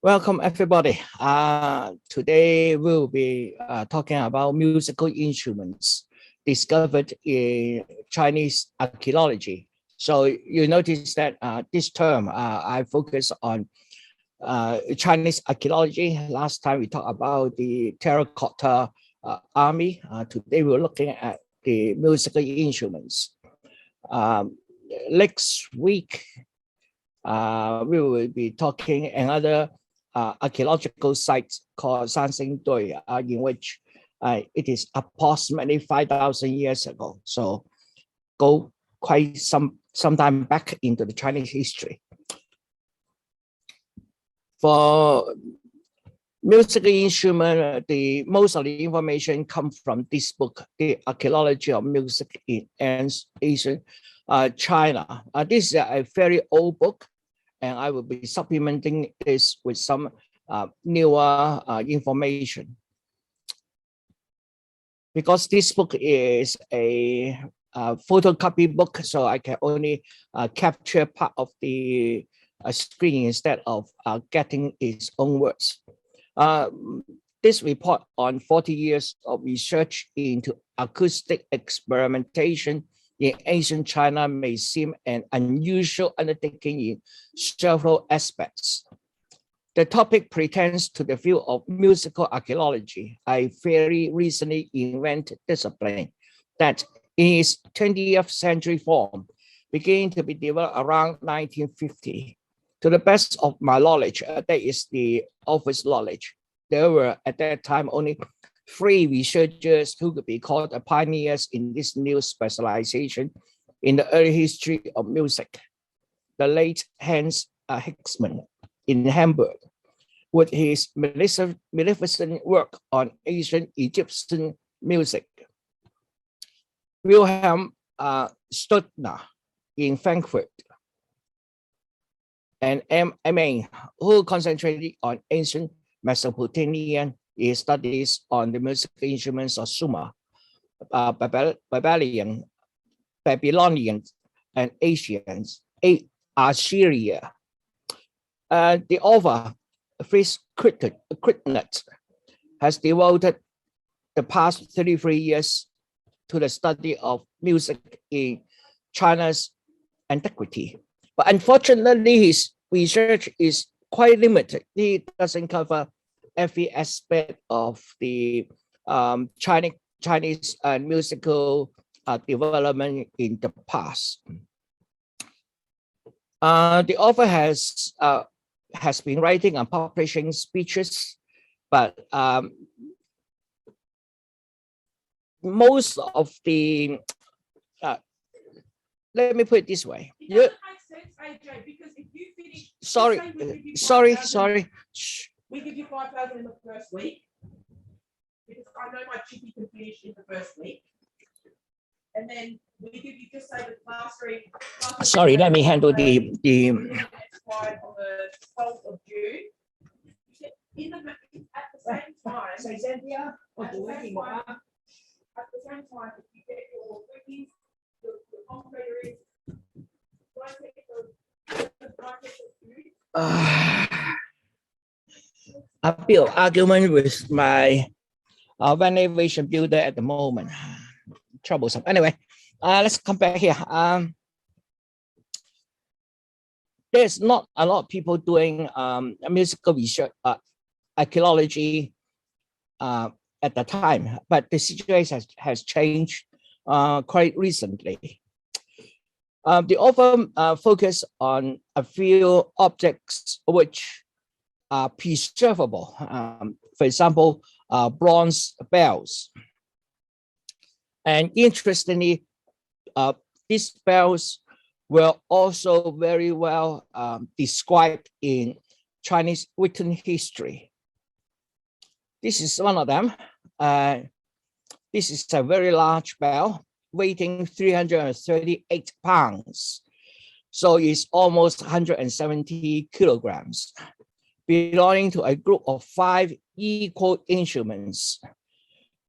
Welcome, everybody. Today we'll be talking about musical instruments discovered in Chinese archaeology. So you notice that this term, I focus on Chinese archaeology. Last time we talked about the terracotta army. Today we're looking at the musical instruments. Next week, we will be talking another archaeological site called Sanxingdui, in which it is approximately 5,000 years ago. So go quite some time back into the Chinese history. For musical instrument, the most of the information comes from this book, The Archaeology of Music in Ancient China. This is a very old book, and I will be supplementing this with some newer information. Because this book is a photocopy book, so I can only capture part of the screen instead of getting its own words. This report on 40 years of research into acoustic experimentation in ancient China may seem an unusual undertaking in several aspects. The topic pertains to the field of musical archaeology, a very recently invented discipline that in its 20th century form began to be developed around 1950. To the best of my knowledge, that is the author's knowledge, there were at that time only 3 researchers who could be called pioneers in this new specialization in the early history of music. The late Hans Hixman in Hamburg, with his magnificent work on ancient Egyptian music. Wilhelm Stutner in Frankfurt, and M.A., who concentrated on ancient Mesopotamian studies on the musical instruments of Sumer, Babylonian, and Assyria. The author, Fritz Krittner, has devoted the past 33 years to the study of music in China's antiquity. But unfortunately, his research is quite limited. He doesn't cover every aspect of the Chinese musical development in the past. The author has been writing and publishing speeches, but most of the let me put it this way. It doesn't make sense, AJ, because if you finish, sorry. Shh. We give you 5,000 in the first week, because I know my chippy can finish in the first week, and then we give you just say the class 3. Sorry, let me handle the. Expired on the 12th of June. At the same time, So Cynthia, at the same time, if you get your wikis, your commentaries, I feel argument with my ventilation builder at the moment. Troublesome. Anyway, let's come back here. There's not a lot of people doing musical research, archaeology at the time, but the situation has changed quite recently. The author focused on a few objects which are preservable. For example, bronze bells. And interestingly, these bells were also very well described in Chinese written history. This is one of them. This is a very large bell, weighing 338 pounds. So it's almost 170 kilograms, belonging to a group of 5 equal instruments.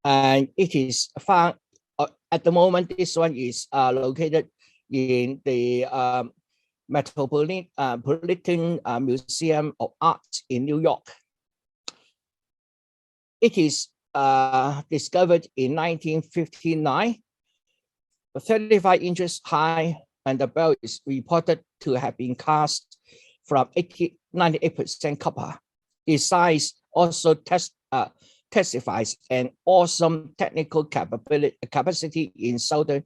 And it is found, at the moment, this one is located in the Metropolitan Museum of Art in New York. It is discovered in 1959, 35 inches high, and the bell is reported to have been cast from 98% copper. Its size also testifies an awesome technical capacity in southern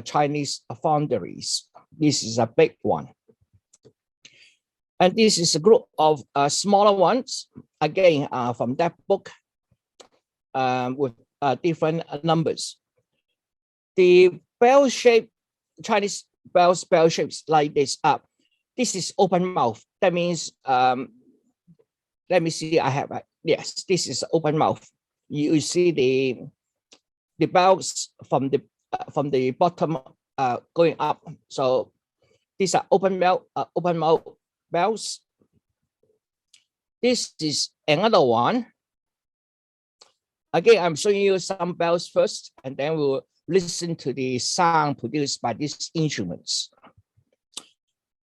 Chinese foundries. This is a big one. And this is a group of smaller ones, again, from that book with different numbers. The bell shape, Chinese bell shapes like this. This is open mouth. That means, let me see, I have, yes, this is open mouth. You see the bells from the bottom going up. So these are open mouth bells. This is another one. Again, I'm showing you some bells first, and then we'll listen to the sound produced by these instruments.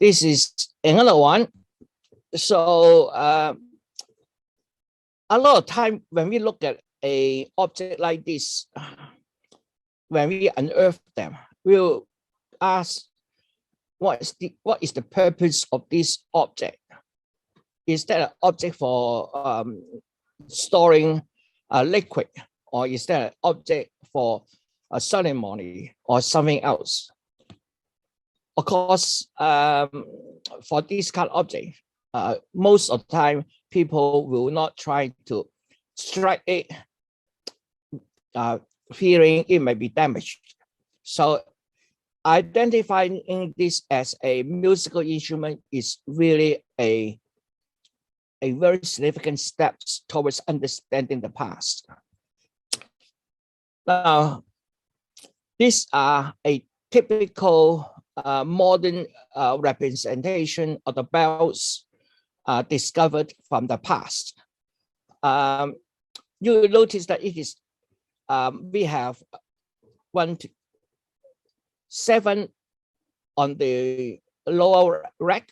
This is another one. So a lot of time when we look at a object like this, when we unearth them, we'll ask, what is the purpose of this object? Is that an object for storing liquid, or is that an object for a ceremony or something else? Of course, for this kind of object, most of the time, people will not try to strike it, fearing it may be damaged. So identifying this as a musical instrument is really a very significant step towards understanding the past. Now, these are a typical modern representation of the bells discovered from the past. You notice that it is, we have 7 on the lower rack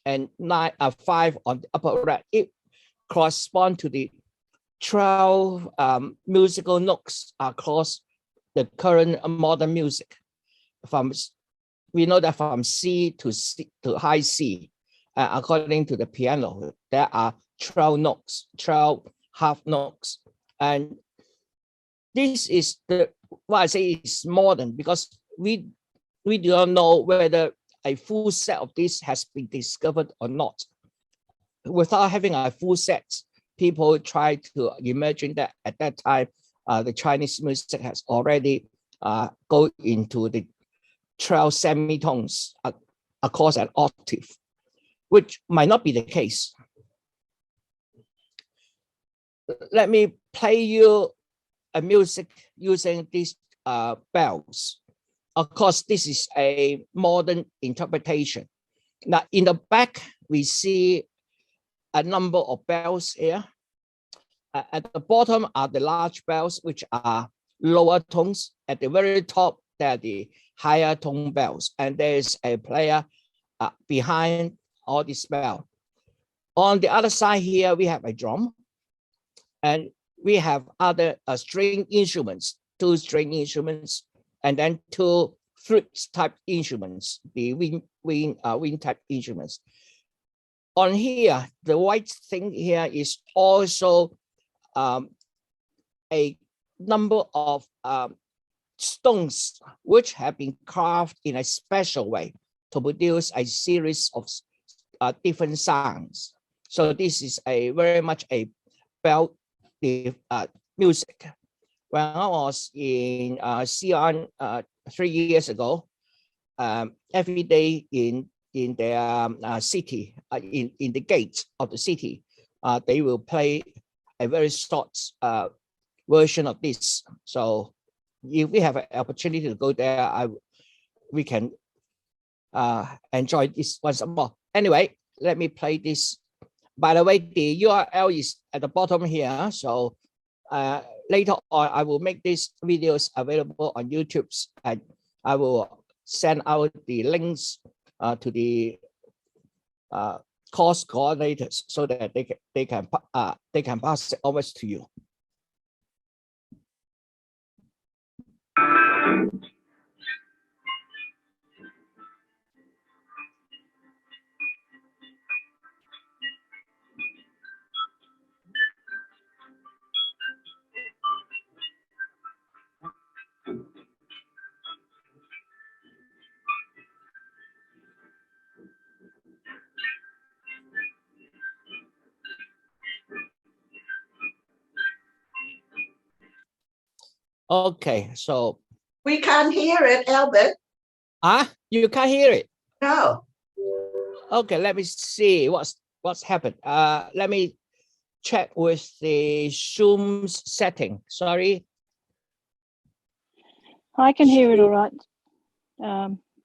and 5 on the upper rack. It corresponds to the 12 musical notes across the current modern music. We know that from C to high C, according to the piano, there are 12 notes, 12 half notes. And this is why I say it's modern, because we do not know whether a full set of this has been discovered or not. Without having a full set, people try to imagine that at that time, the Chinese music has already go into the 12 semitones across an octave, which might not be the case. Let me play you a music using these bells. Of course, this is a modern interpretation. Now, in the back, we see a number of bells here. At the bottom are the large bells, which are lower tones. At the very top, there are the higher tone bells. And there's a player behind all these bells. On the other side here, we have a drum. And we have other string instruments, 2 string instruments, and then 2 flute type instruments, the wind type instruments. On here, the white thing here is also a number of stones which have been carved in a special way to produce a series of different sounds. So this is very much a bell music. When I was in Xi'an 3 years ago, every day in their city, in the gates of the city, they will play a very short version of this. So if we have an opportunity to go there, we can enjoy this once more. Anyway, let me play this. By the way, the URL is at the bottom here. So later on, I will make these videos available on YouTube, and I will send out the links to the course coordinators so that they can pass it over to you. Okay, so We can't hear it, Albert. you can't hear it. No. Okay, let me see what's happened. Let me check with the Zoom's setting. Sorry. I can hear it all right,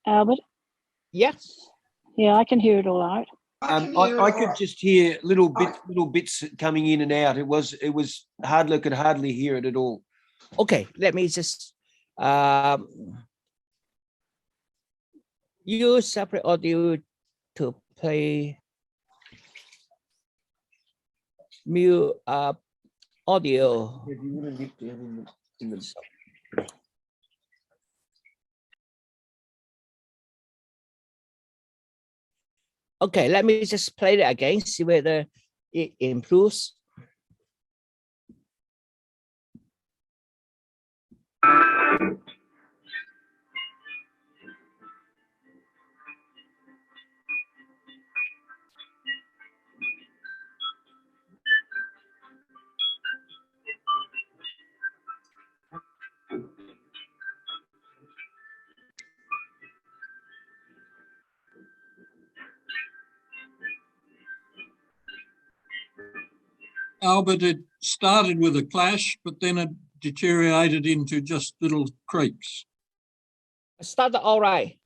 Albert. Yes. Yeah, I can hear it all right. I could just hear little bits coming in and out. It was hardly, could hardly hear it at all. Okay, let me just use separate audio to play mute audio. If you want to dip down in the Okay, let me just play it again, see whether it improves. Albert, it started with a clash, but then it deteriorated into just little creaks. Started all right.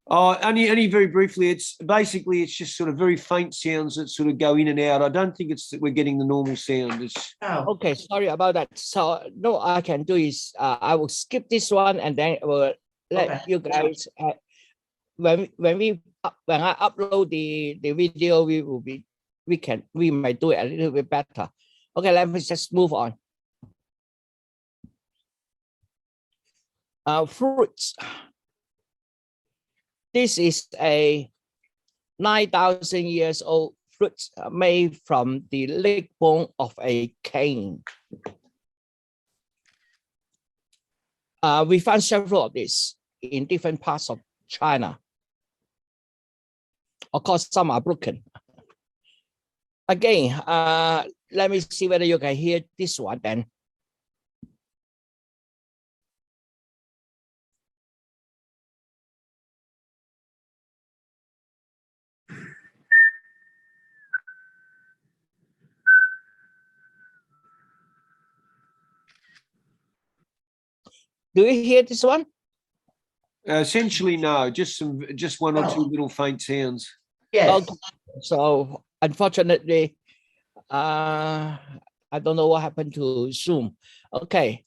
Oh, only very briefly. It's just sort of very faint sounds that sort of go in and out. I don't think it's that we're getting the normal sound. It's Okay, sorry about that. So no, I can do is I will skip this one and then will let you guys when I upload the video, we might do it a little bit better. Okay, let me just move on. Fruits. This is a 9,000 years old fruit made from the leg bone of a cane. We found several of these in different parts of China. Of course, some are broken. Again, let me see whether you can hear this one then. Do you hear this one? essentially no, just one or two little faint sounds. Yes. Okay. So unfortunately, I don't know what happened to Zoom. Okay.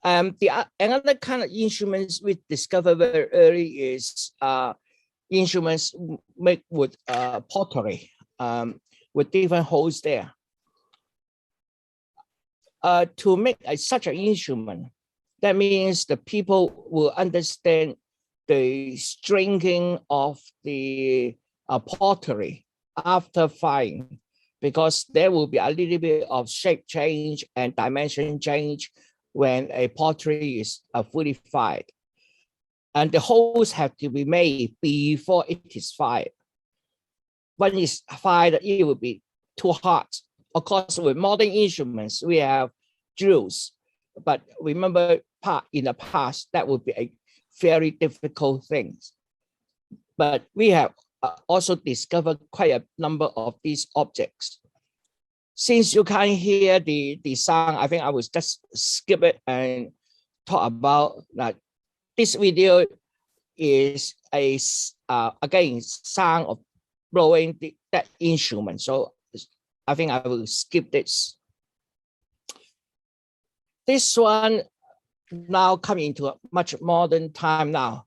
Another kind of instruments we discovered very early is instruments made with pottery, with different holes there. To make such an instrument, that means the people will understand the stringing of the pottery after firing, because there will be a little bit of shape change and dimension change when a pottery is fully fired. And the holes have to be made before it is fired. When it's fired, it will be too hard. Of course, with modern instruments, we have drills, but remember in the past, that would be a very difficult thing. But we have also discovered quite a number of these objects. Since you can't hear the sound, I think I will just skip it and talk about that. This video is again sound of blowing that instrument. So I think I will skip this. This one now coming into a much modern time now.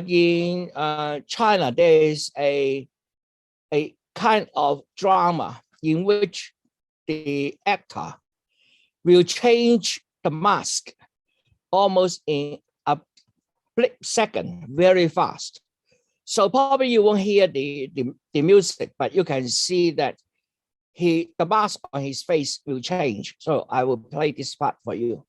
in China, there is a kind of drama in which the actor will change the mask almost in a split second, very fast. So probably you won't hear the music, but you can see that the mask on his face will change. So I will play this part for you.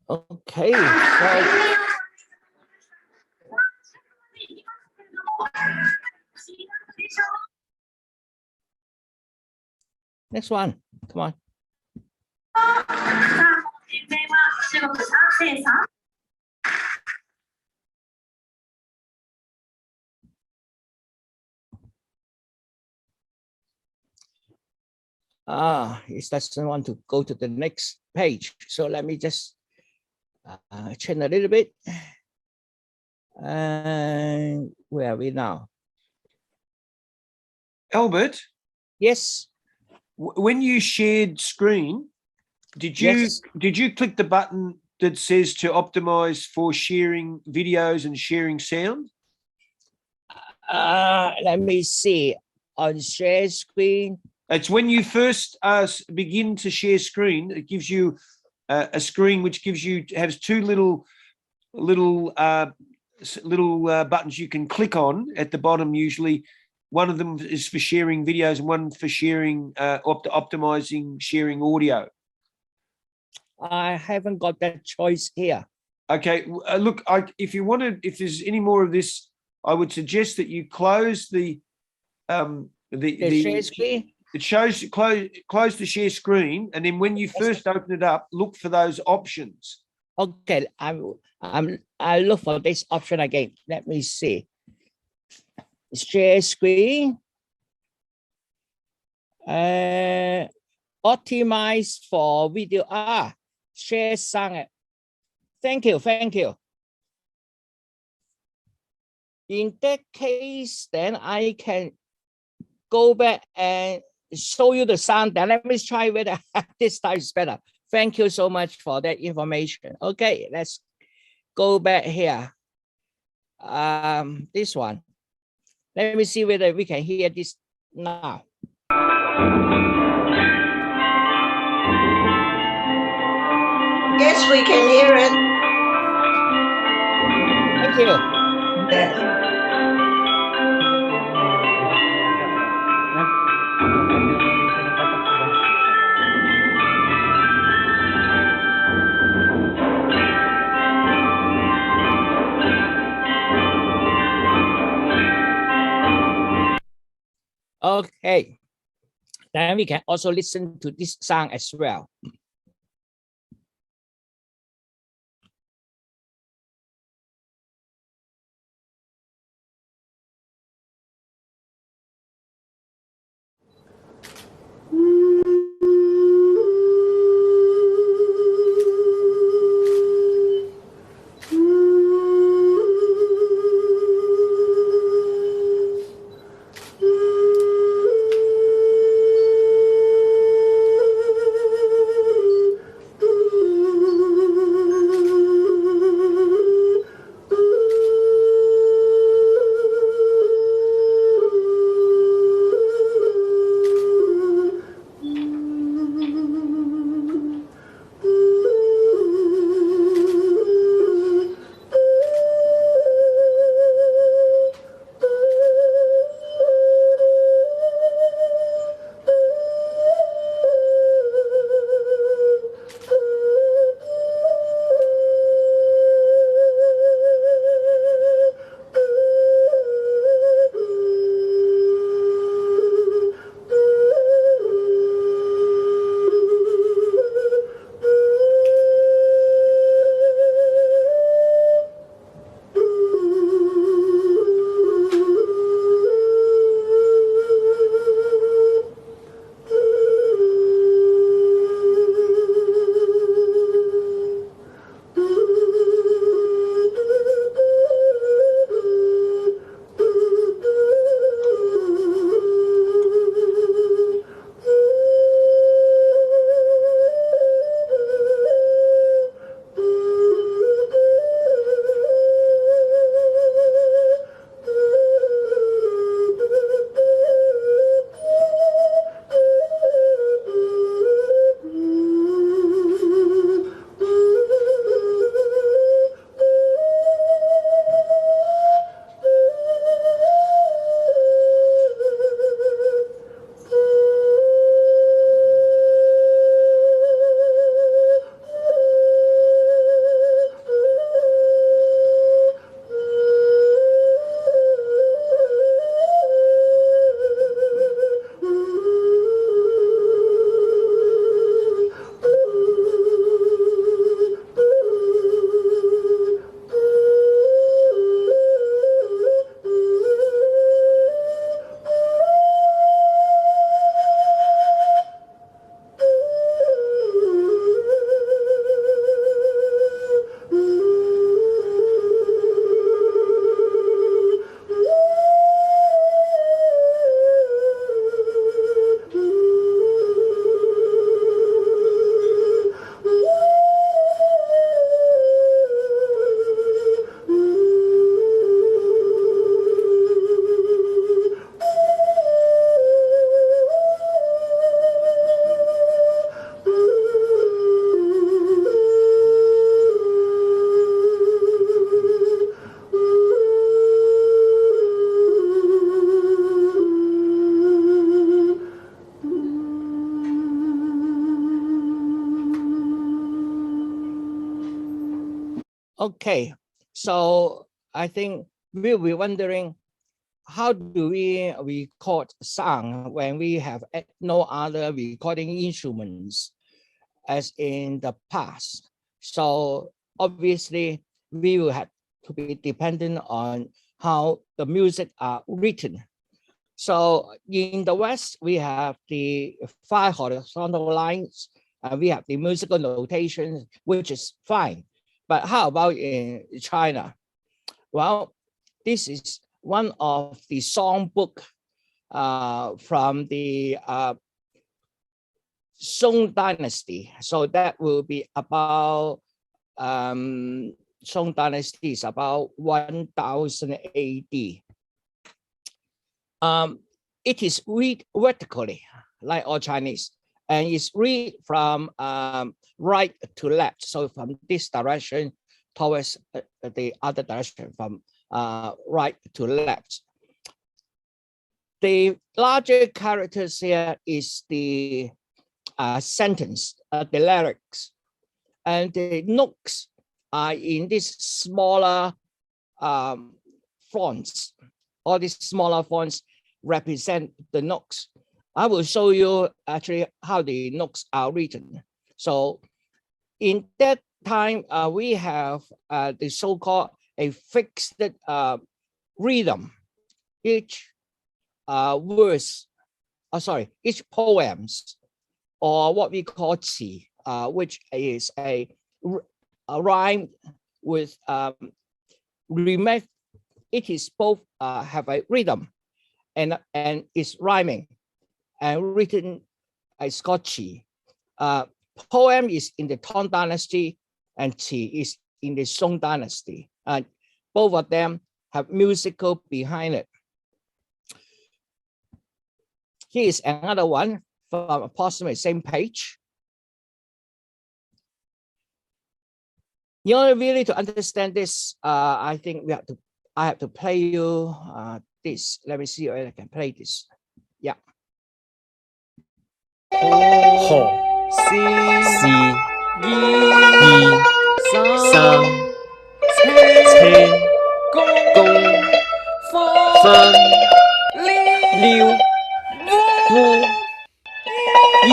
Okay, so next one, come on. It doesn't want to go to the next page. So let me just change a little bit. And where are we now? Albert, Yes. when you shared screen, did you click the button that says to optimize for sharing videos and sharing sound? Let me see. On share screen. It's when you first begin to share screen, it gives you a screen which has two little buttons you can click on at the bottom. Usually, one of them is for sharing videos and one for sharing optimizing sharing audio. I haven't got that choice here. Okay, look, if there's any more of this, I would suggest that you close the share screen. It shows close the share screen, and then when you first open it up, look for those options. Okay, I look for this option again. Let me see. Share screen. Optimize for video. Share sound. Thank you. In that case, then I can go back and show you the sound. Then let me try whether this time is better. Thank you so much for that information. Okay, let's go back here. This one. Let me see whether we can hear this now. Yes, we can hear it. Thank you. Yes. Okay. Then we can also listen to this sound as well. Okay, so I think we'll be wondering, how do we record sound when we have no other recording instruments as in the past? So obviously we will have to be dependent on how the music are written. So in the West, we have the 5 horizontal lines, and we have the musical notation, which is fine. But how about in China? Well, this is one of the songbook from the Song Dynasty. So that will be about Song Dynasty is about 1000 AD. It is read vertically, like all Chinese, and it's read from right to left. So from this direction towards the other direction, from right to left. The larger characters here is the sentence, the lyrics, and the notes are in these smaller fonts. All these smaller fonts represent the notes. I will show you actually how the notes are written. So in that time, we have the so-called a fixed rhythm. Each verse, each poems, or what we call qi, which is a rhyme with it is both have a rhythm and is rhyming and written as called qi. Poem is in the Tang Dynasty and qi is in the Song Dynasty. And both of them have musical behind it. Here is another one from approximately same page. In order really to understand this, I think I have to play you this. Let me see if I can play this. Yeah. 何是二三車公分了烏衣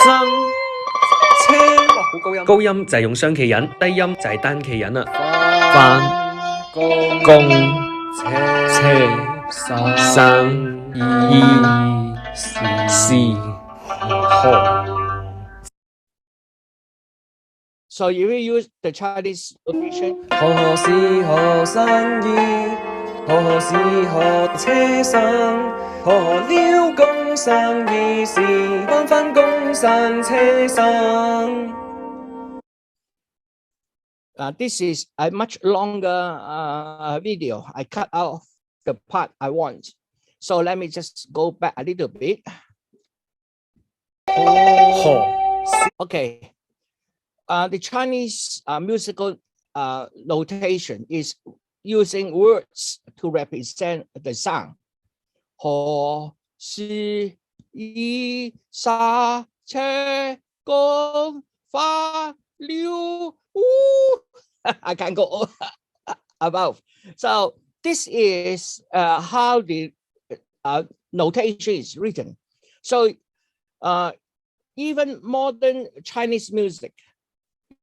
生車高音就係用雙企人，低音就係單企人啦。翻公車生意是何？ So you will use the Chinese notation. 何是何生意？何是何車生？何了公生意是關翻公生車生。 This is a much longer video. I cut out the part I want. So let me just go back a little bit. Okay. The Chinese musical notation is using words to represent the sound. 何是一沙車公花了烏 I can go above. So this is how the notation is written. So even modern Chinese music,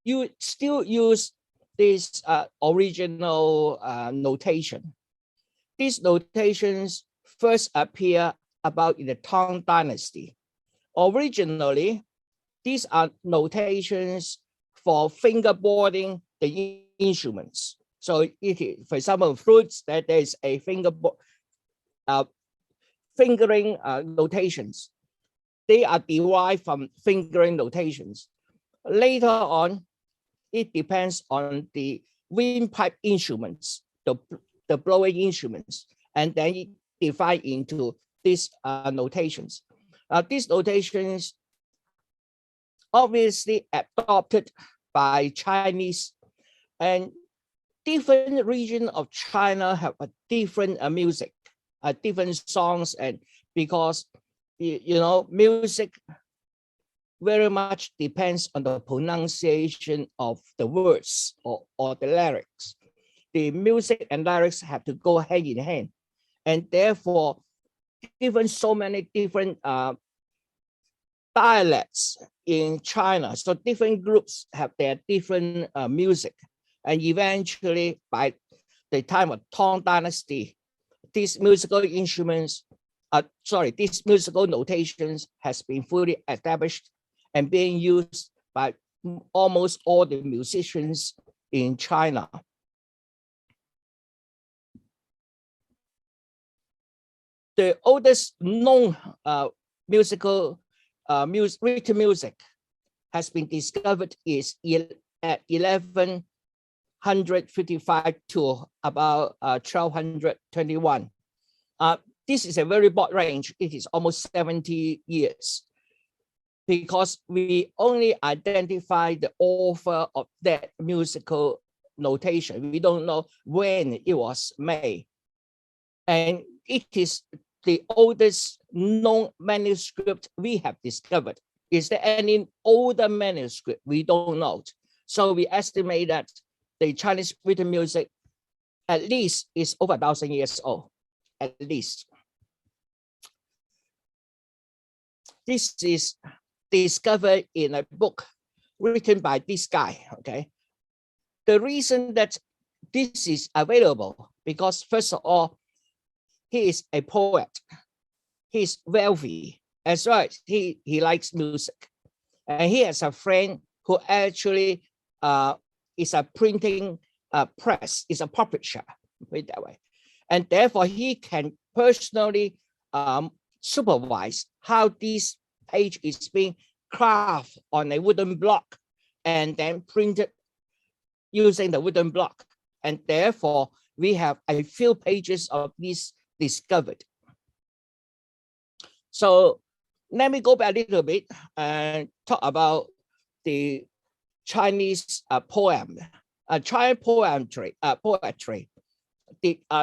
you still use this original notation. These notations first appear about in the Tang Dynasty. Originally, these are notations for fingerboarding the instruments. So it is, for example, flutes, that there is a fingering notations. They are derived from fingering notations. Later on, it depends on the windpipe instruments, the blowing instruments, and then it divides into these notations. These notations obviously adopted by Chinese, and different regions of China have a different music, different songs, and because you know music very much depends on the pronunciation of the words or the lyrics. The music and lyrics have to go hand in hand. And therefore, given so many different dialects in China, so different groups have their different music. And eventually, by the time of Tang Dynasty, these musical instruments, these musical notations has been fully established and being used by almost all the musicians in China. The oldest known written music has been discovered is at 1155 to about 1221. This is a very broad range. It is almost 70 years because we only identify the author of that musical notation. We don't know when it was made. And it is the oldest known manuscript we have discovered. Is there any older manuscript? We don't know. So we estimate that the Chinese written music at least is over 1,000 years old, at least. This is discovered in a book written by this guy, okay? The reason that this is available, because first of all, he is a poet. He's wealthy. As well, he likes music. And he has a friend who actually is a printing press, is a publisher, put it that way. And therefore, he can personally supervise how this page is being crafted on a wooden block and then printed using the wooden block. And therefore, we have a few pages of this discovered. So let me go back a little bit and talk about the Chinese poem. Chinese poetry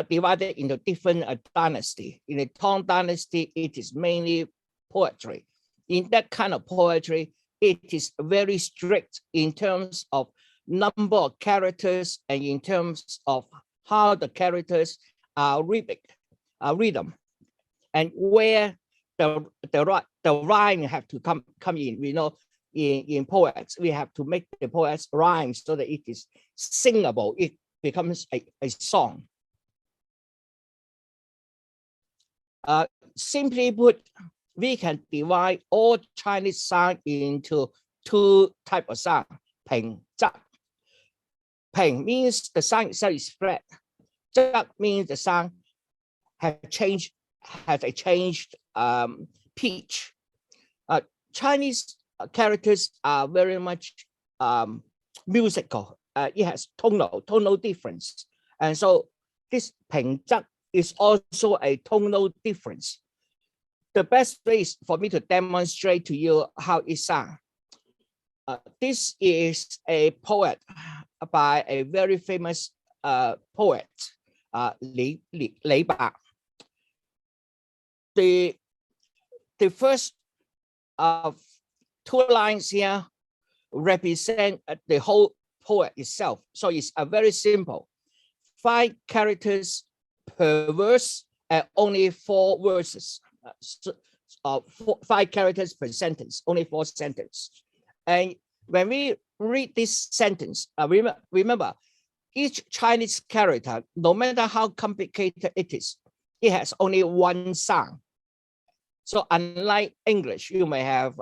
divided into different dynasties. In the Tang Dynasty, it is mainly poetry. In that kind of poetry, it is very strict in terms of number of characters and in terms of how the characters are rhythm, and where the rhyme have to come in. We know in poets, we have to make the poets rhyme so that it is singable. It becomes a song. Simply put, we can divide all Chinese sound into two types of sound. Ping, zhak. Ping means the sound itself is flat. Zhak means the sound has a changed pitch. Chinese characters are very much musical. It has tonal difference. And so this ping zhak is also a tonal difference. The best way is for me to demonstrate to you how it sounds. This is a poet by a very famous poet, Li Ba. The first two lines here represent the whole poem itself. So it's a very simple 5 characters per verse and only 4 verses. 5 characters per sentence, only 4 sentences. And when we read this sentence, remember, each Chinese character, no matter how complicated it is, it has only one sound. So unlike English, you may have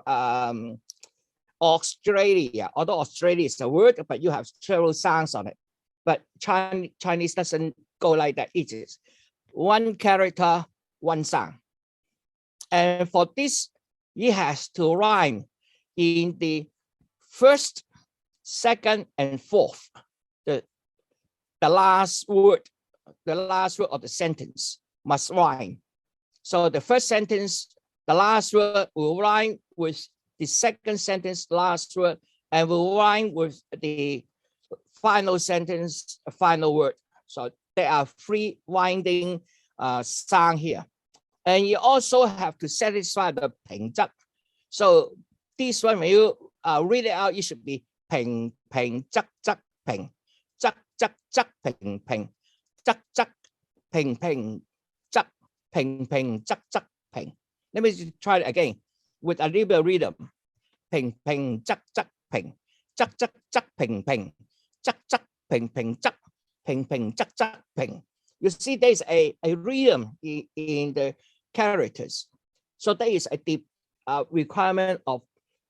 Australia, although Australia is a word, but you have several sounds on it. But Chinese doesn't go like that. It is one character, one sound. And for this, it has to rhyme in the first, second, and fourth. The last word of the sentence must rhyme. So the first sentence, the last word will rhyme with the second sentence, last word, and will rhyme with the final sentence, final word. So there are 3 winding sound here. And you also have to satisfy the ping zhak. So this one, when you read it out, it should be 平平仄仄平仄仄仄平平仄仄平平仄平平仄仄平. Let me try it again with a little bit of rhythm. 平平仄仄平仄仄仄平平仄仄平平仄平平仄仄平. You see, there's a rhythm in the characters. So there is a deep requirement of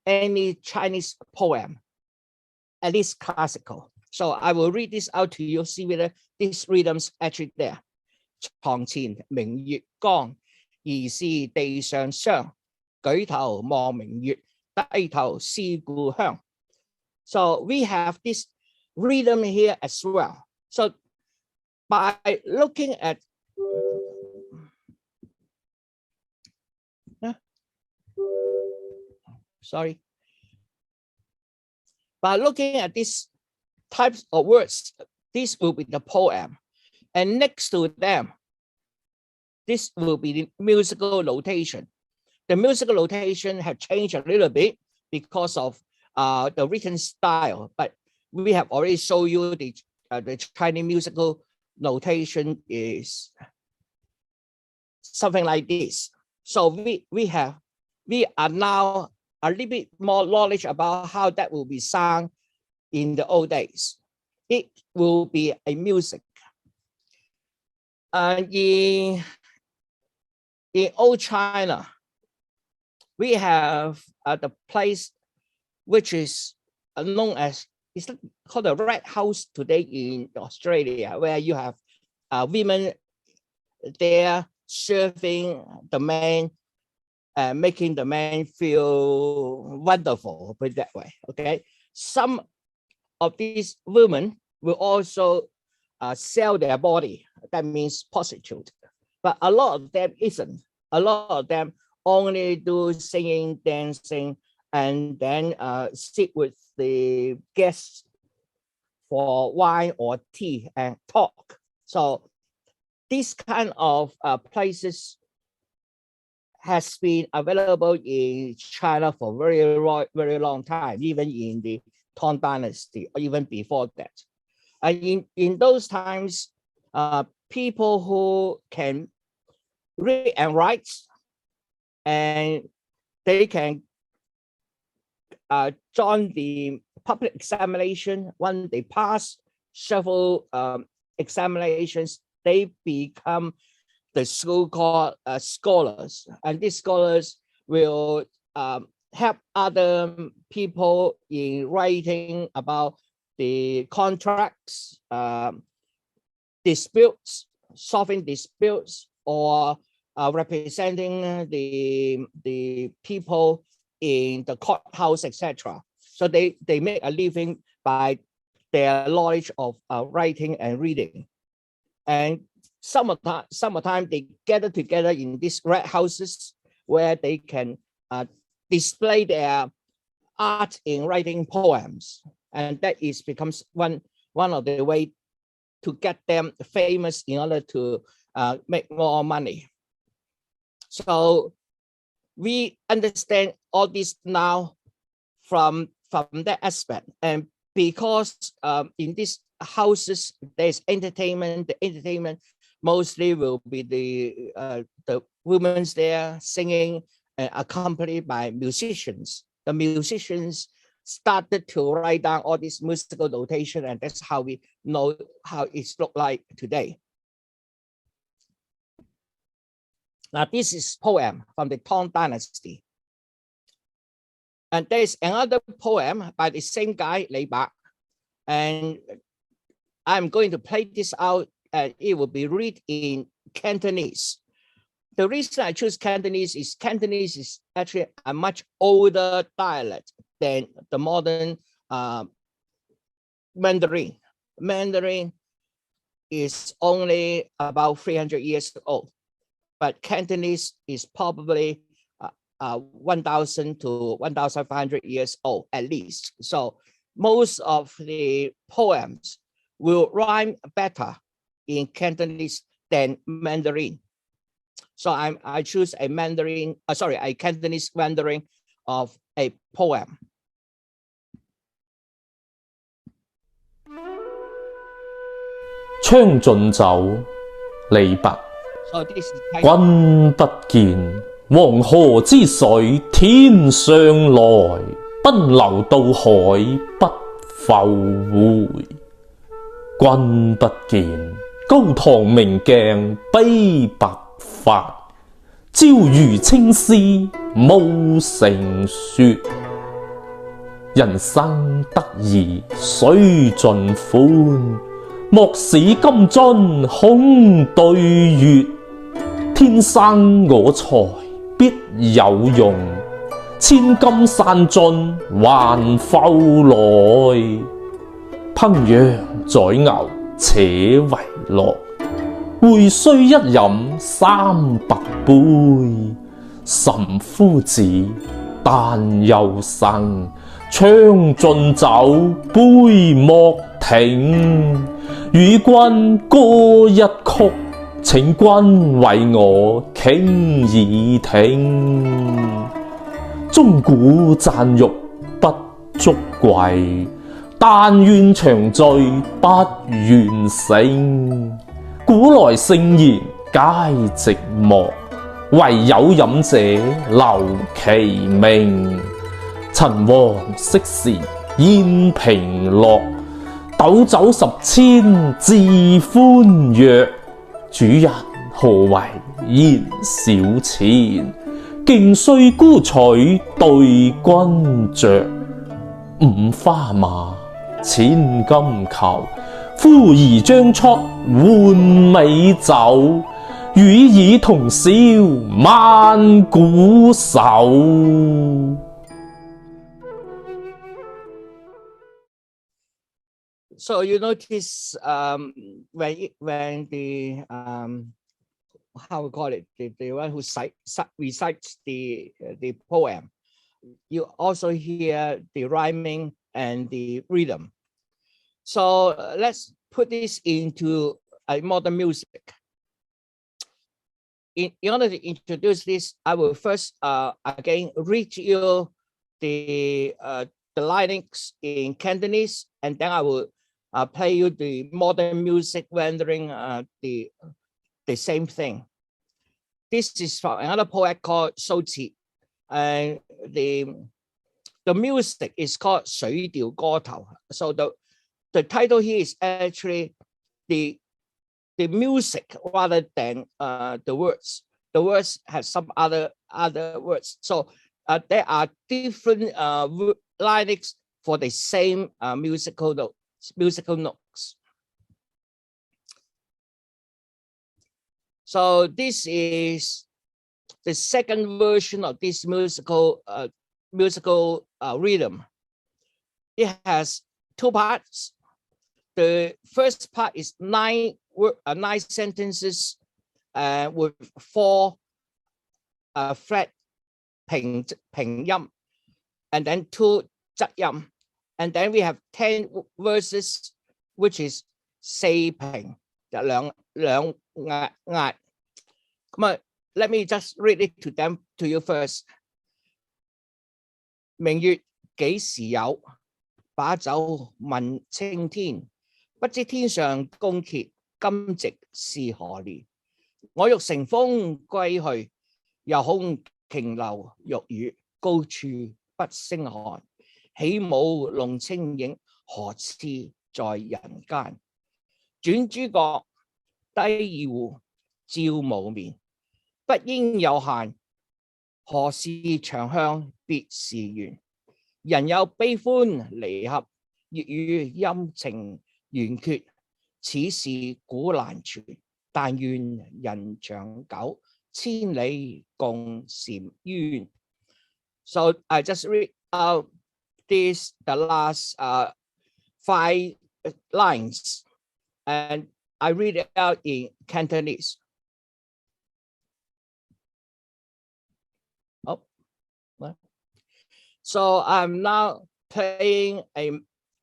any Chinese poem, at least classical. So I will read this out to you, see whether these rhythms actually there. 床前明月光，疑是地上霜。舉頭望明月，低頭思故鄉. So we have this rhythm here as well. So by looking at by looking at these types of words, this will be the poem. And next to them, this will be the musical notation. The musical notation have changed a little bit because of the written style, but we have already shown you the Chinese musical notation is something like this. So we are now a little bit more knowledge about how that will be sung in the old days. It will be a music. In old China, we have the place which is known as, it's called the Red House today in Australia, where you have women there serving the man, making the man feel wonderful, put it that way. Okay, some of these women will also sell their body. That means prostitute, but a lot of them isn't. A lot of them only do singing, dancing, and then sit with the guests for wine or tea and talk. So this kind of places has been available in China for very long time, even in the Tang Dynasty, or even before that. In those times, people who can read and write, and they can join the public examination. When they pass several examinations, they become the so-called scholars, and these scholars will help other people in writing about the contracts, disputes, solving disputes, or representing the people in the courthouse, etc. So they make a living by their knowledge of writing and reading. And some of the time they gather together in these red houses where they can display their art in writing poems, and that becomes one of the way to get them famous in order to make more money. So we understand all this now from that aspect, and because in these houses there's entertainment. The entertainment mostly will be the women's there singing, accompanied by musicians. The musicians started to write down all this musical notation, and that's how we know how it's looked like today. Now this is poem from the Tang Dynasty. And there's another poem by the same guy, Lei Bak, and I'm going to play this out, and it will be read in Cantonese. The reason I choose Cantonese is actually a much older dialect than the modern Mandarin. Mandarin is only about 300 years old, but Cantonese is probably 1,000 to 1,500 years old at least. So most of the poems will rhyme better in Cantonese than Mandarin. So I choose a Cantonese rendering of a poem.《將進酒》李白。 So this is titled, 君不見，黃河之水天上來，奔流到海不復回。君不見，高堂明鏡悲白髮，朝如青絲暮成雪。人生得意須盡歡，莫使金樽空對月。天生我材必有用，千金散盡還復來。烹羊宰牛且為樂，會須一飲300杯。岑夫子，但又生，將進酒，杯莫停。與君歌一曲，請君為我傾耳聽。鐘鼓饌玉不足貴，但願長醉不願醒。古來聖賢皆寂寞，唯有飲者留其名。陳王昔時宴平樂，斗酒10千自歡躍。主人何為言少錢，徑須沽取對君酌。五花馬，千金裘，呼兒將出換美酒。與爾同銷萬古愁。So you notice when the how we call it, the one who recites the poem, you also hear the rhyming and the rhythm. So let's put this into a modern music. In order to introduce this, I will first again read you the lyrics in Cantonese, and then I will play you the modern music rendering the same thing. This is from another poet called Shou Qi, and the music is called 水調歌頭. So the title here is actually the music rather than the words. The words have some other words. So there are different lyrics for the same musical notes. So this is the second version of this musical rhythm. It has two parts. The first part is nine sentences with 4 flat 平音, and then 2 側音. And then we have 10 verses, which is 4平, 兩押. Come on, let me just read it to you first. 明月幾時有？把酒問青天。不知天上宮闕，今夕是何年？我欲乘風歸去，又恐瓊樓玉宇，高處不勝寒。起舞弄清影，何似在人間？轉朱閣，低二戶，照無眠。不應有限，何事長向別時圓？人有悲歡離合，月與陰晴圓缺。此事古難全，但願人長久，千里共嬋淵。So I just read out the last 5 lines, and I read it out in Cantonese. Oh, what? So I'm now playing a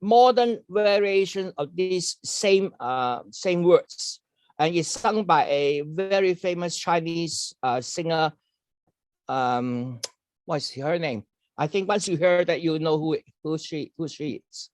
modern variation of these same words, and it's sung by a very famous Chinese singer. What's her name? I think once you hear that, you know who she is.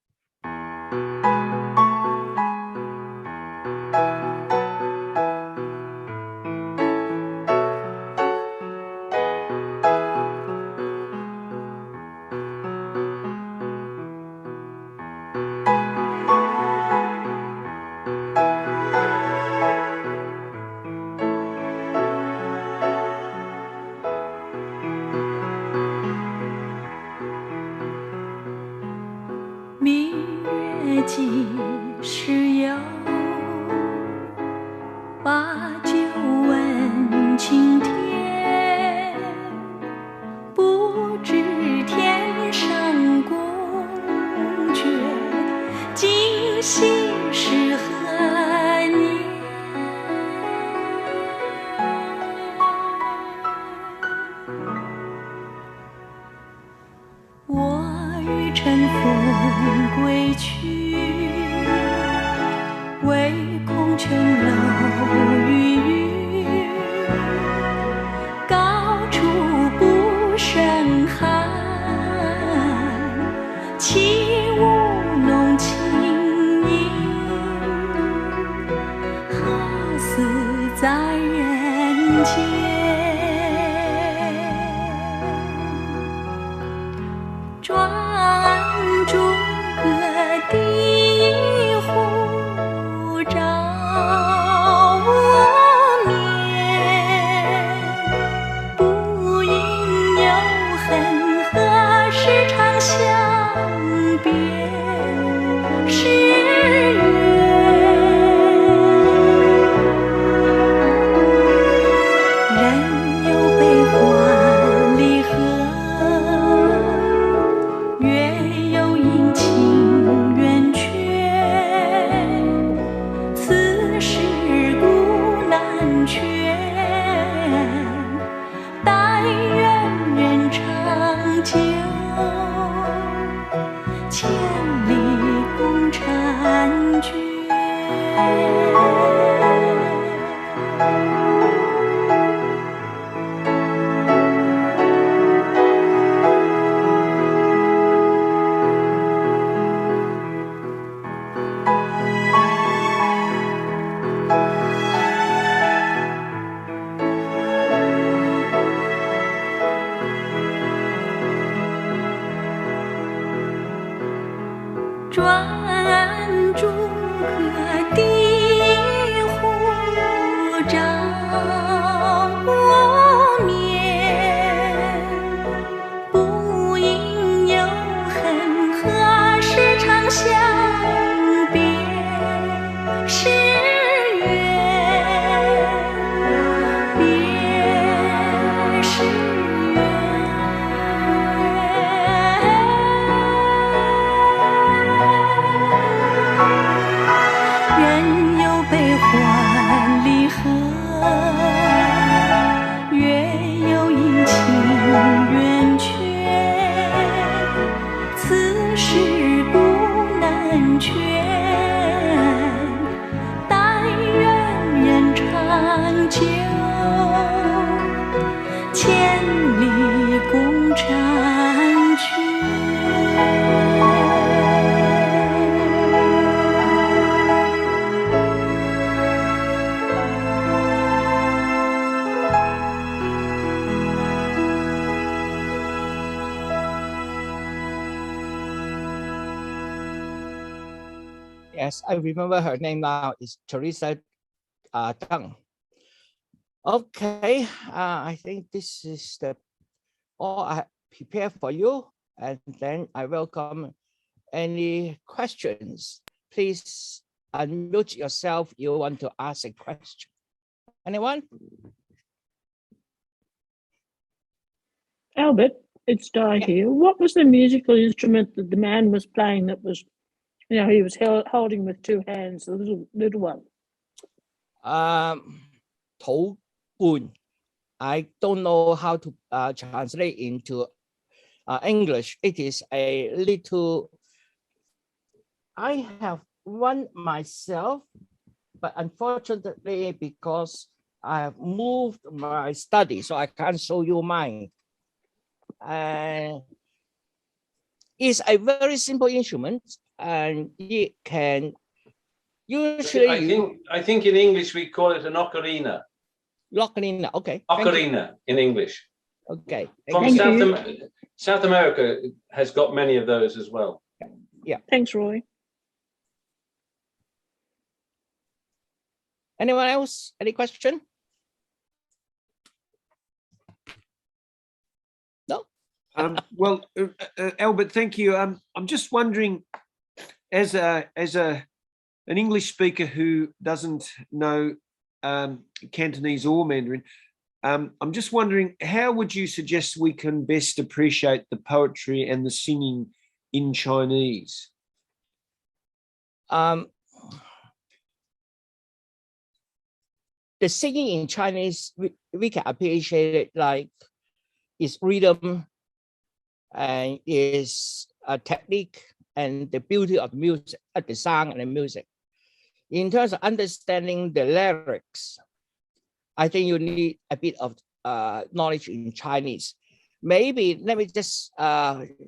明月几时有？把酒问青天。不知天上宫阙，今夕是何年？我欲乘风归去，唯恐琼楼玉宇，高处不胜寒。起舞弄清影，何似在人间？转朱阁地户，照无眠。不应有恨，何时长相别时圆？人有悲欢离合，月有阴晴圆缺，此事古难全。但愿人长久，千里共婵娟。转朱阁地户，照无眠。不应有恨，何时长相别时圆？别时人有悲欢离合，月有阴晴圆缺，此事古难全。但愿人长久，千里共婵娟。Yes, I remember her name now. Is Teresa Tang. Okay, I think this is all I prepared for you, and then I welcome any questions. Please unmute yourself. You want to ask a question? Anyone? Albert, it's Di Yeah. here. What was the musical instrument that the man was playing that was, he was holding with two hands, the little one? Thổ Bùn. I don't know how to translate into English. It is a little. I have one myself, but unfortunately, because I have moved my study, so I can't show you mine. It's a very simple instrument, and it can I think in English we call it an ocarina. Ocarina. Okay. Thank you. Ocarina in English. Okay. From Thank Thank you. you. South America has got many of those as well. Thanks, Roy. Anyone else? Any question? No? Well, Albert, thank you. I'm just wondering, as an English speaker who doesn't know Cantonese or Mandarin, I'm just wondering, how would you suggest we can best appreciate the poetry and the singing in Chinese? The singing in Chinese, we can appreciate it like its rhythm and its technique and the beauty of the music, the sound and the music. In terms of understanding the lyrics, I think you need a bit of knowledge in Chinese. Maybe let me just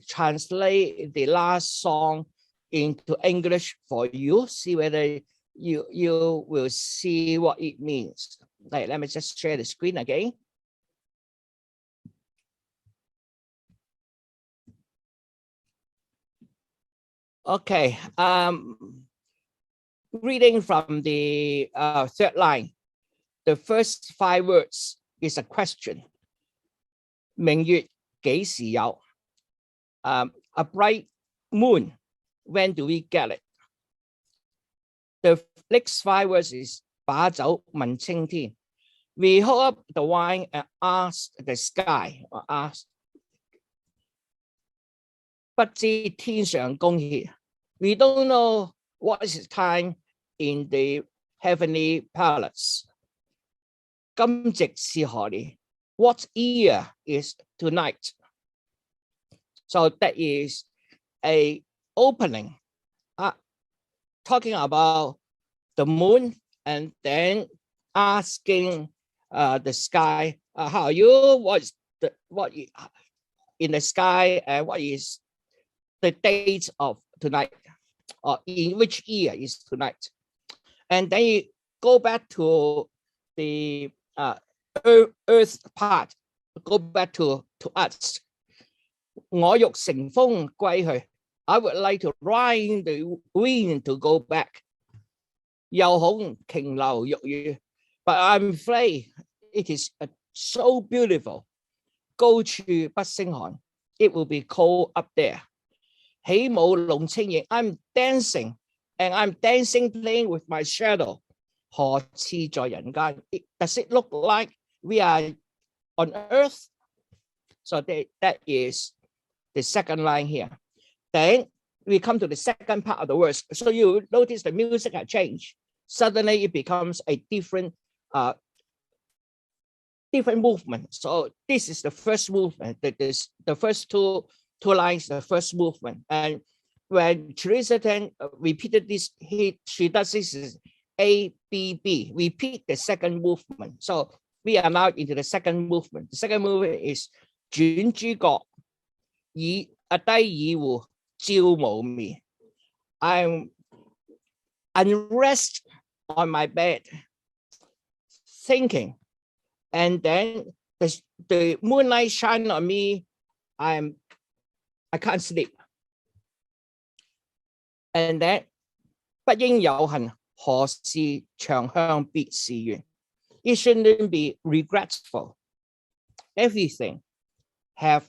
translate the last song into English for you, see whether you will see what it means. Like, let me just share the screen again. Okay, reading from the third line. The first 5 words is a question. 明月幾時有? A bright moon. When do we get it? The next 5 words is 把酒問青天. We hold up the wine and ask the sky, or ask 不知天上宮闕. We don't know what is the time in the heavenly palace. 今夕是何年? What year is tonight? So that is a opening, talking about the moon and then asking the sky, how are you? What in the sky, and what is the date of tonight, or in which year is tonight? And then you go back to the earth part, go back to us. 我欲乘風歸去. I would like to ride the wind to go back. 又恐瓊樓玉宇. But I'm afraid it is so beautiful. 高處不勝寒. It will be cold up there. 起舞弄清影. I'm dancing, and I'm dancing playing with my shadow. 何似在人間? Does it look like we are on earth? So that is the second line here. Then we come to the second part of the verse. So you notice the music has changed. Suddenly it becomes a different movement. So this is the first movement. That is the first two lines, the first movement. And when Teresa Tan repeated this, she does this is A, B, B. Repeat the second movement. So we are now into the second movement. The second movement is 轉諸角，低耳戶，照無眠. I'm unrest on my bed, thinking, and then the moonlight shine on me. I can't sleep. And then 不應有恨，何事長向別時圓? It shouldn't be regretful. Everything have,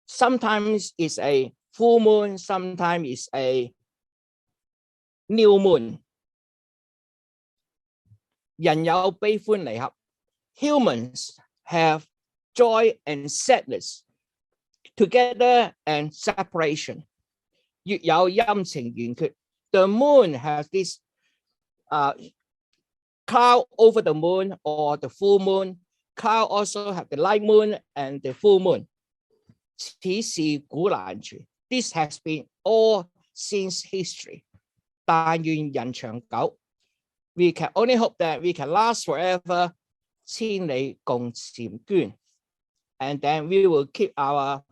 sometimes it's a full moon, sometimes it's a new moon. 人有悲歡離合. Humans have joy and sadness, together and separation. 月有陰晴圓缺. The moon has this cloud over the moon, or the full moon. Cloud also have the light moon and the full moon. 此事古難全. This has been all since history. 但願人長久. We can only hope that we can last forever. 千里共嬋娟. And then we will keep our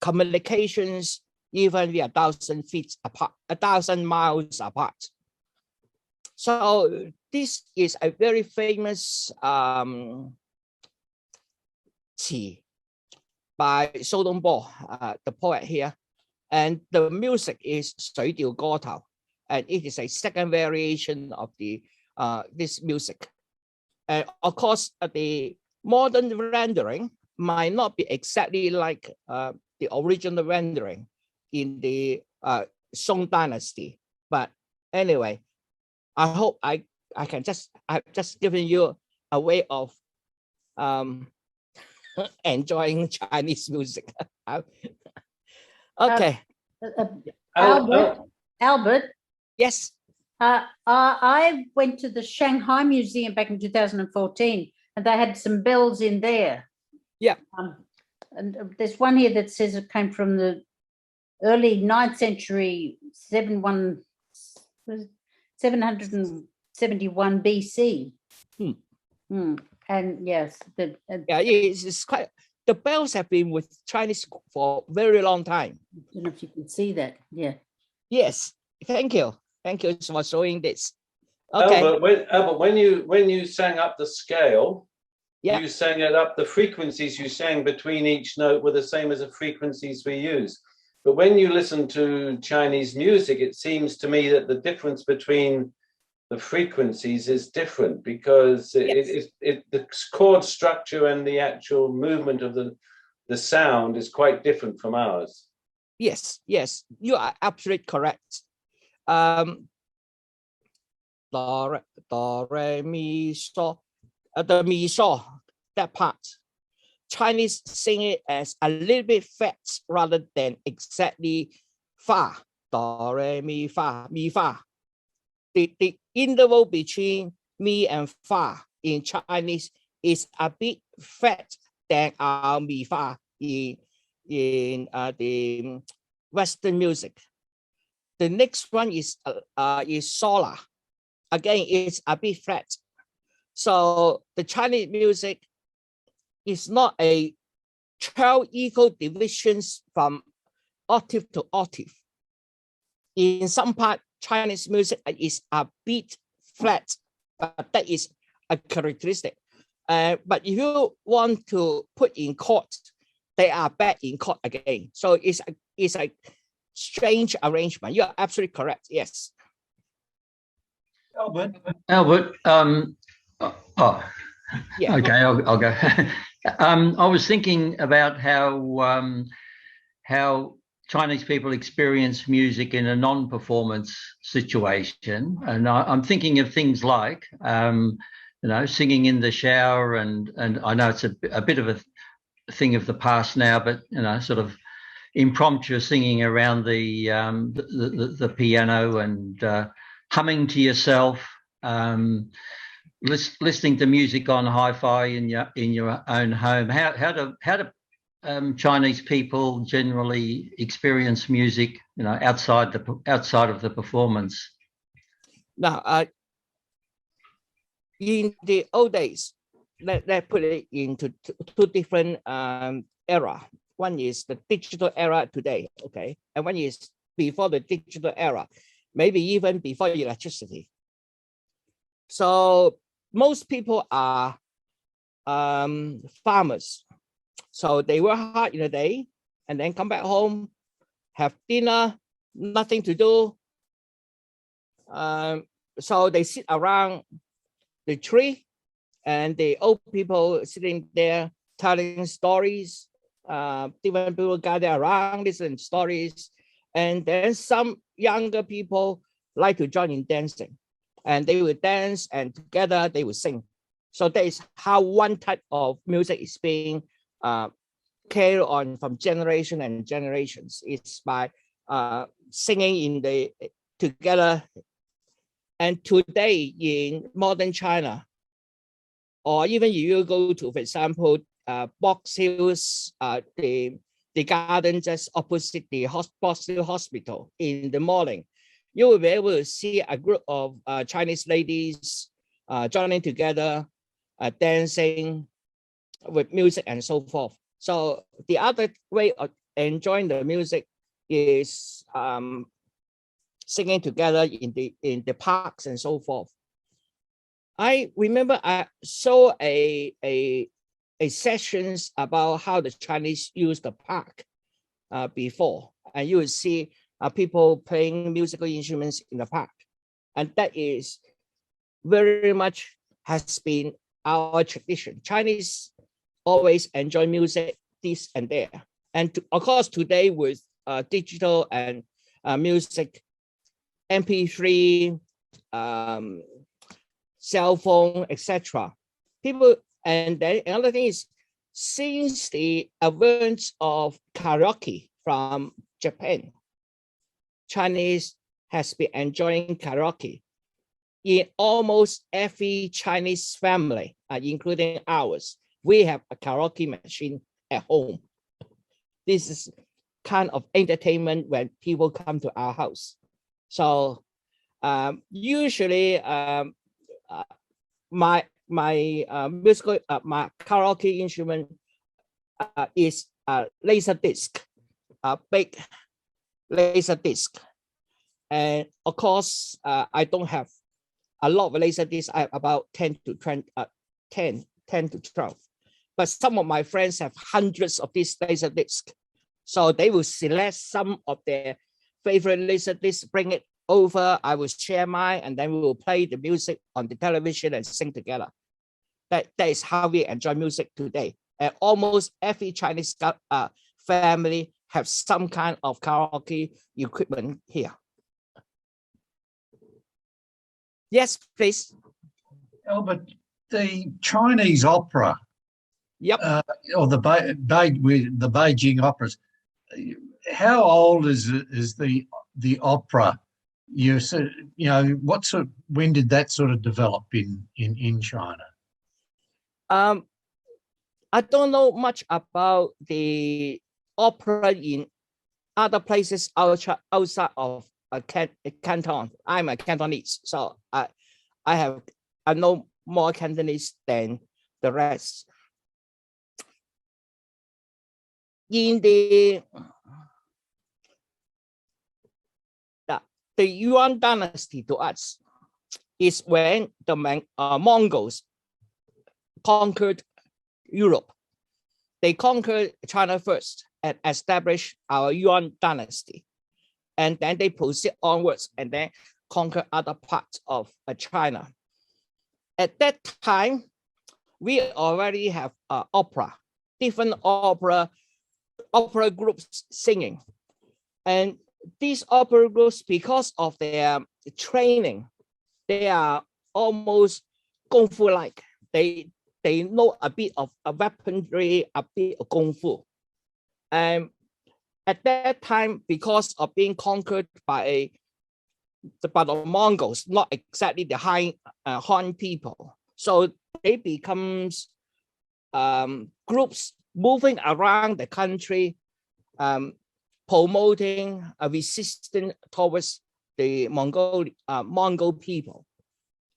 communications even we are 1,000 feet apart, 1,000 miles apart. So this is a very famous qi by Su Dongbo, the poet here, and the music is 水調歌頭, and it is a second variation of the this music. And of course, the modern rendering might not be exactly like the original rendering in the Song Dynasty, but anyway, I hope I've just given you a way of enjoying Chinese music. Okay. Albert, Yes. I went to the Shanghai Museum back in 2014, and they had some bells in there. Yeah. And there's one here that says it came from the early 9th century, 771 BC. And yes, yeah, it's quite. The bells have been with Chinese for a very long time. I don't know if you can see that. Yeah. Yes. Thank you. Thank you for showing this. Okay. Albert, when you sang up the scale, yeah, you sang it up. The frequencies you sang between each note were the same as the frequencies we use. But when you listen to Chinese music, it seems to me that the difference between the frequencies is different, because yes. the chord structure and the actual movement of the sound is quite different from ours. Yes, yes, you are absolutely correct. Do, re, mi, so, the mi, so, that part, Chinese sing it as a little bit fat rather than exactly fa. Do, re, mi, fa, mi, fa. The interval between mi and fa in Chinese is a bit fat than our mi fa in the Western music. The next one is sola. Again, it's a bit flat. So the Chinese music is not a 12 equal divisions from octave to octave. In some part, Chinese music is a bit flat, but that is a characteristic. But if you want to put in chord, they are back in chord again. So it's a strange arrangement. You're absolutely correct. Yes. Albert. Yeah. Okay, I'll go. I was thinking about how Chinese people experience music in a non-performance situation, and I'm thinking of things like, singing in the shower, and I know it's a bit of a thing of the past now, but sort of impromptu singing around the piano and humming to yourself, listening to music on hi-fi in your own home. How do Chinese people generally experience music, outside of the performance? Now, in the old days, let's put it into two different era. One is the digital era today, okay, and one is before the digital era, maybe even before electricity. So most people are farmers. So they work hard in the day and then come back home, have dinner, nothing to do. So they sit around the tree, and the old people sitting there telling stories. Different people gather around, listen stories, and then some younger people like to join in dancing, and they will dance, and together they will sing. So that is how one type of music is being carried on from generation and generations. It's by singing in the together. And today in modern China, or even if you go to, for example, Box Hills, the garden just opposite the Box Hill Hospital, in the morning, you will be able to see a group of Chinese ladies joining together, dancing with music and so forth. So the other way of enjoying the music is singing together in the parks and so forth. I remember I saw a sessions about how the Chinese use the park before, and you will see people playing musical instruments in the park, and that is very much has been our tradition. Chinese always enjoy music this and there, and of course today with digital and music, MP3, cell phone, etc. People, and then another thing is, since the advent of karaoke from Japan, Chinese has been enjoying karaoke in almost every Chinese family, including ours. We have a karaoke machine at home. This is kind of entertainment when people come to our house. So usually my musical my karaoke instrument is a laser disc, a big laser disc, and of course I don't have a lot of laser discs. I have about 10 to 20, 10 to 12, but some of my friends have hundreds of these laser discs, so they will select some of their favorite laser discs, bring it over, I will share mine, and then we will play the music on the television and sing together. That is how we enjoy music today. And almost every Chinese family have some kind of karaoke equipment here. Yes, please. Albert, the Chinese opera, yep, or the Beijing operas. How old is the opera? You said, you know, when did that sort of develop in China? I don't know much about the opera in other places outside of Canton. I'm a Cantonese, so I know more Cantonese than the rest. In the Yuan dynasty to us is when the Mongols conquered Europe. They conquered China first and established our Yuan dynasty. And then they proceed onwards and then conquer other parts of China. At that time, we already have opera, different opera groups singing. And these opera groups, because of their training, they are almost kung fu like. They know a bit of weaponry, a bit of kung fu. And at that time, because of being conquered by the Mongols, not exactly the Han people, so they becomes groups moving around the country, promoting a resistance towards the Mongol people,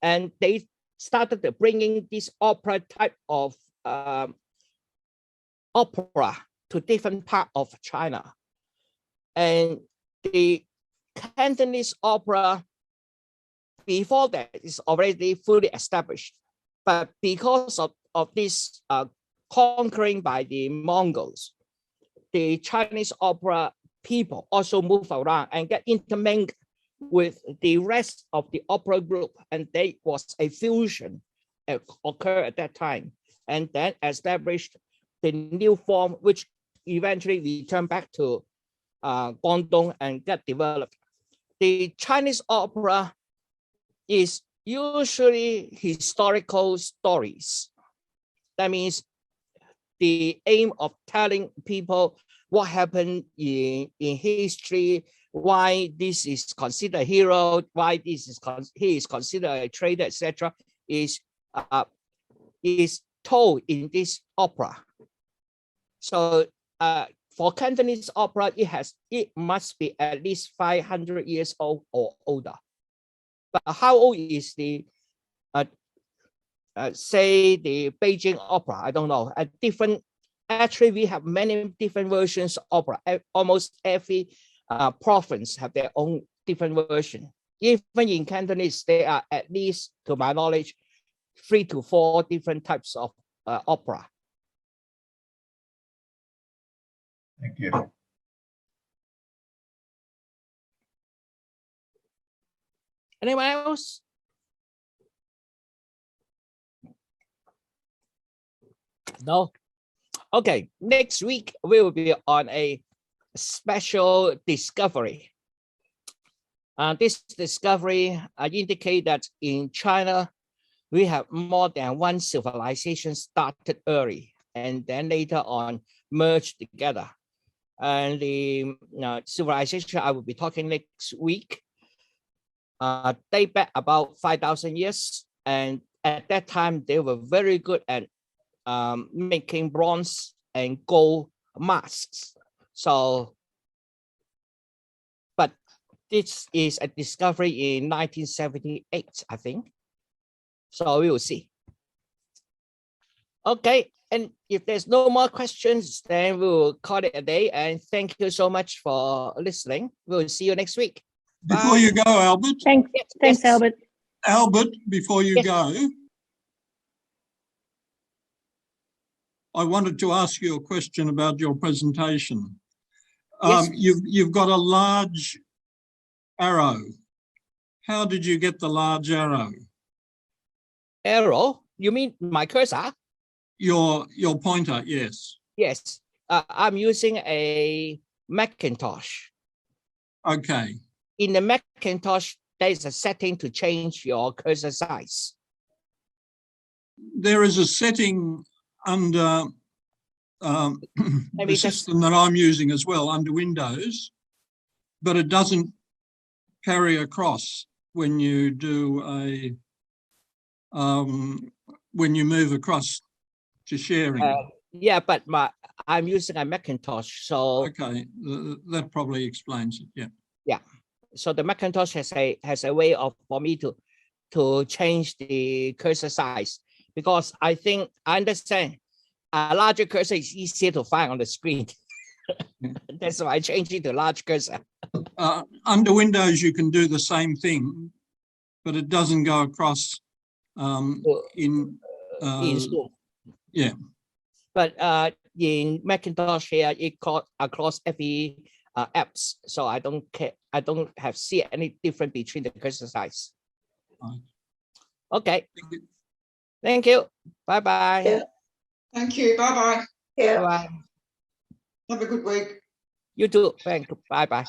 and they started bringing this opera type of opera to different parts of China. And the Cantonese opera before that is already fully established, but because of this conquering by the Mongols, the Chinese opera people also move around and get intermingled with the rest of the opera group, and there was a fusion occur at that time, and then established the new form, which eventually returned back to Guangdong and get developed. The Chinese opera is usually historical stories. That means the aim of telling people what happened in history, why this is considered a hero, why he is considered a traitor, etc., is told in this opera. So for Cantonese opera, it must be at least 500 years old or older. But how old is the say the Beijing opera? I don't know. A different actually we have many different versions of opera. Almost every province have their own different version. Even in Cantonese, there are at least, to my knowledge, 3 to 4 different types of opera. Thank you. Anyone else? No? Okay, next week we will be on a special discovery. This discovery indicate that in China, we have more than one civilization started early and then later on merged together. And the civilization I will be talking next week date back about 5,000 years. And at that time, they were very good at making bronze and gold masks. So, but this is a discovery in 1978, I think. So we will see. Okay, and if there's no more questions, then we will call it a day. And thank you so much for listening. We'll see you next week. Before you go, Albert. Thanks, Yes. Albert. Albert, before you Yes. go, I wanted to ask you a question about your presentation. Yes. You've got a large arrow. How did you get the large arrow? Arrow? You mean my cursor? Your pointer, yes. Yes. I'm using a Macintosh. Okay. In the Macintosh, there's a setting to change your cursor size. There is a setting under the Maybe just- system that I'm using as well, under Windows, but it doesn't carry across when you do a when you move across to sharing. Yeah, but I'm using a Macintosh, so Okay, that probably explains it. Yeah. so the Macintosh has a way of for me to change the cursor size, because I understand a larger cursor is easier to find on the screen. That's why I changed it to large cursor. Under Windows, you can do the same thing, but it doesn't go across in Zoom. yeah. But in Macintosh here, it goes across every apps, so I don't care. I don't see any difference between the cursor size. Right. Okay. Thank you. Thank you. Bye bye. Yeah. Thank you. Bye bye. Bye bye. Have a good week. You too. Thank you. Bye bye.